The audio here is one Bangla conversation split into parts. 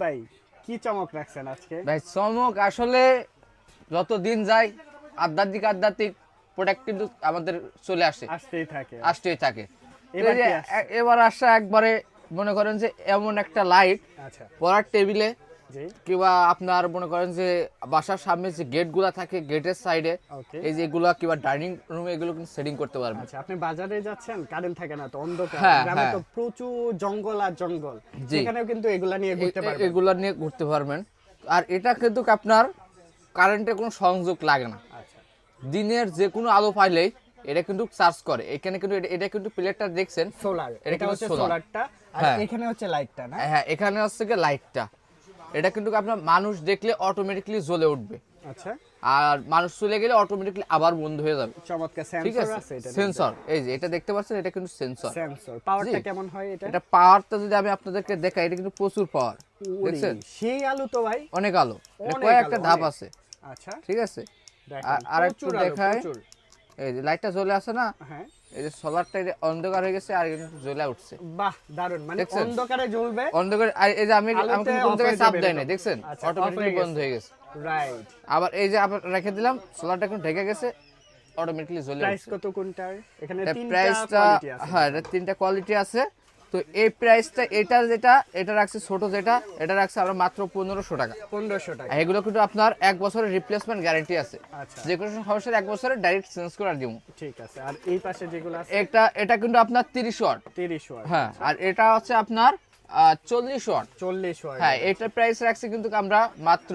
ভাই কি চমক রাখছেন আজকে? ভাই চমক আসলে যত দিন যায় আধ্যাত্মিক প্রোডাক্ট কিন্তু আমাদের চলে আসে, আসতেই থাকে। এবার কি আসছে? এবার আসা একবারে মনে করেন যে এমন একটা লাইট আচ্ছা পড়ার টেবিলে জি কিংবা আপনার মনে করেন যে বাসার সামনে যে গেটগুলা থাকে গেটের সাইডে ওকে এই যে এগুলা কিংবা ডাইনিং রুমে এগুলো কিন্তু সেটিং করতে পারবেন। আচ্ছা আপনি বাজারে যাচ্ছেন, কারেন্ট থাকে না, তো অন্ধকার, হ্যাঁ, গ্রামে হ্যাঁ। তো প্রচুর জঙ্গল আর জঙ্গল, জি। সেখানেও কিন্তু এগুলা নিয়ে ঘুরতে পারবেন। এগুলা নিয়ে ঘুরতে পারবেন। আর এটা কিন্তু আপনার কারেন্টের কোনো সংযোগ লাগে না। আচ্ছা দিনের যে কোনো আলো পাইলেই এটা কিন্তু চার্জ করে। এখানে কিন্তু এটা কিন্তু প্লেটটা দেখছেন, সোলার, এটা এটা কিন্তু হচ্ছে solar। সোলারটা, আর হ্যাঁ। এখানে হচ্ছে লাইটটা না? হ্যাঁ, এখানে হচ্ছে কি লাইটটা, এটা কিন্তু আপনার মানুষ দেখলে অটোমেটিকলি জ্বলে উঠবে, আচ্ছা আর মানুষ চলে গেলে অটোমেটিকলি আবার বন্ধ হয়ে যাবে। চমৎকার ঠিক সেন্সর আছে, আছে এটা? সেন্সর, এই যে এটা দেখতে পাচ্ছেন, এটা কিন্তু সেন্সর। সেন্সর পাওয়ারটা জি। কেমন হয় এটা? এটা পাওয়ারটা যদি আমি আপনাদেরকে দেখাই, এটা কিন্তু প্রচুর পাওয়ার, ওরে, দেখছেন সেই আলো তো ভাই, অনেক আলো, এটা অনেক কয়েকটা আলো, ধাপ অনেক। আছে। আচ্ছা ঠিক আছে, দেখেন আর একটু প্রচুর আলো, দেখায়, প্রচুর। এই যে লাইটটা জ্বলে আছে না, হ্যাঁ এই যে সোলারটা অন্ধকার হয়ে গেছে আর কিন্তু জ্বলে উঠছে। বাহ দারুন, মানে দেখছেন? অন্ধকারে জ্বলবে, অন্ধকার, আর এই যে আমি আলোতে কিন্তু কোনো off জায়গায় হয়ে চাপ যাবে দেয় না, এরকম। দেখছেন আচ্ছা, off অটোমেটিকলি হয়ে বন্ধ গেছে। হয়ে গেছে। রাইট। আবার এই যে আবার রেখে দিলাম, সোলারটা এখন ঢেকে গেছে, অটোমেটিকলি জ্বলে প্রাইস উঠছে। কত কোনটার? এখানে এটা তিনটা প্রাইসটা, কোয়ালিটি আছে। হ্যাঁ এটা তিনটা কোয়ালিটি আছে। তো এই প্রাইসটা এটা রাখছে ছোট যেটা, এটা রাখছে আমরা মাত্র 1500 টাকা। 1500 টাকা। আর এগুলো কিন্তু আপনার 1 বছরের রিপ্লেসমেন্ট গ্যারান্টি আছে, আচ্ছা যে কোনো সমস্যার 1 বছরের ডাইরেক্ট চেঞ্জ করে দিব। ঠিক আছে, আর এই পাশে যেগুলো আছে? এটা কিন্তু আপনার 30 ওয়াট। 30 ওয়াট। হ্যাঁ, আর এটা হচ্ছে আপনার 40 ওয়াট। 40 ওয়াট। হ্যাঁ, এটার প্রাইস রাখছি কিন্তু আমরা মাত্র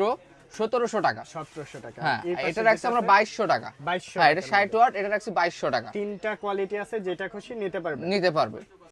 1700 টাকা। 1700 টাকা। হ্যাঁ, এই পাশে এটা রাখছি যেটা আমরা আছে? 2200 টাকা। 2200 হ্যাঁ, এটা টাকার 60 ওয়াট, এটা রাখছি 2200 টাকা। তিনটা কোয়ালিটি আছে, যেটা খুশি নিতে পারবেন। নিতে পারবে।